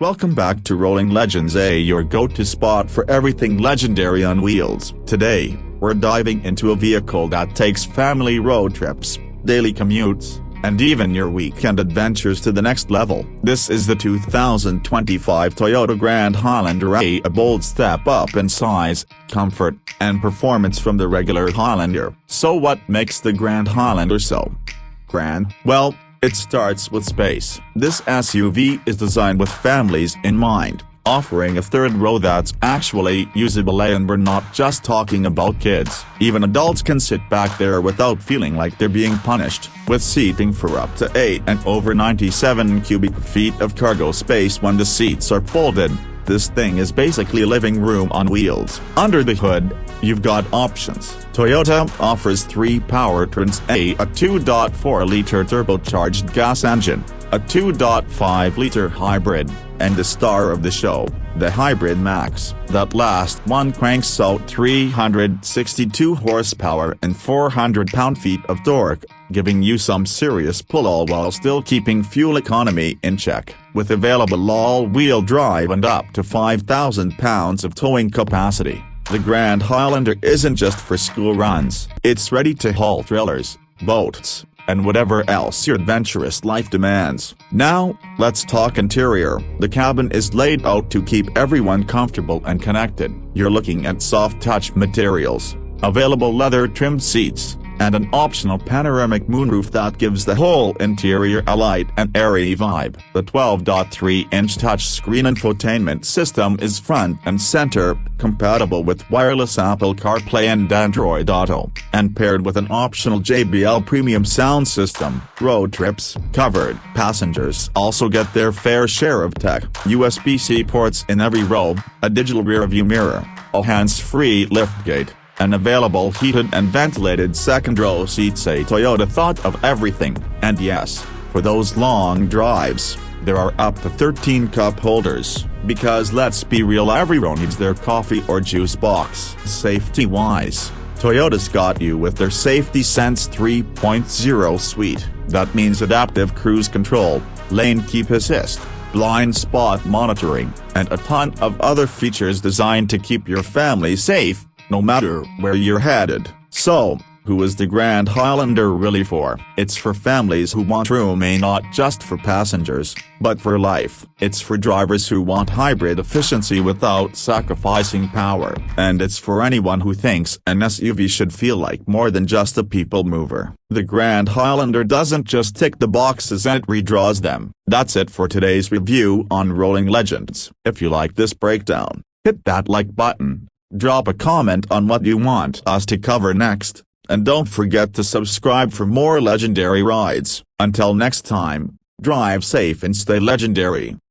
Welcome back to Rolling Legends, your go-to spot for everything legendary on wheels. Today, we're diving into a vehicle that takes family road trips, daily commutes, and even your weekend adventures to the next level. This is the 2025 Toyota Grand Highlander, a bold step up in size, comfort, and performance from the regular Highlander. So what makes the Grand Highlander so grand? Well, it starts with space. This SUV is designed with families in mind, offering a third row that's actually usable, and we're not just talking about kids. Even adults can sit back there without feeling like they're being punished. With seating for up to 8 and over 97 cubic feet of cargo space when the seats are folded, this thing is basically a living room on wheels. Under the hood, you've got options. Toyota offers 3 powertrains: a 2.4-liter turbocharged gas engine, a 2.5-liter hybrid, and the star of the show, the Hybrid Max. That last one cranks out 362 horsepower and 400 pound-feet of torque, giving you some serious pull while still keeping fuel economy in check. With available all-wheel drive and up to 5,000 pounds of towing capacity, the Grand Highlander isn't just for school runs. It's ready to haul trailers, boats, and whatever else your adventurous life demands. Now, let's talk interior. The cabin is laid out to keep everyone comfortable and connected. You're looking at soft-touch materials, available leather-trimmed seats, and an optional panoramic moonroof that gives the whole interior a light and airy vibe. The 12.3-inch touchscreen infotainment system is front and center, compatible with wireless Apple CarPlay and Android Auto, and paired with an optional JBL premium sound system. Road trips covered. Passengers also get their fair share of tech: USB-C ports in every row, a digital rear-view mirror, a hands-free liftgate, and available heated and ventilated second-row seats. A Toyota thought of everything. And yes, for those long drives, there are up to 13 cup holders, because let's be real, everyone needs their coffee or juice box. Safety-wise, Toyota's got you with their Safety Sense 3.0 suite. That means adaptive cruise control, lane keep assist, blind spot monitoring, and a ton of other features designed to keep your family safe, no matter where you're headed. So, who is the Grand Highlander really for? It's for families who want room, not just for passengers, but for life. It's for drivers who want hybrid efficiency without sacrificing power. And it's for anyone who thinks an SUV should feel like more than just a people mover. The Grand Highlander doesn't just tick the boxes, and it redraws them. That's it for today's review on Rolling Legends. If you like this breakdown, hit that like button. Drop a comment on what you want us to cover next, and don't forget to subscribe for more legendary rides. Until next time, drive safe and stay legendary.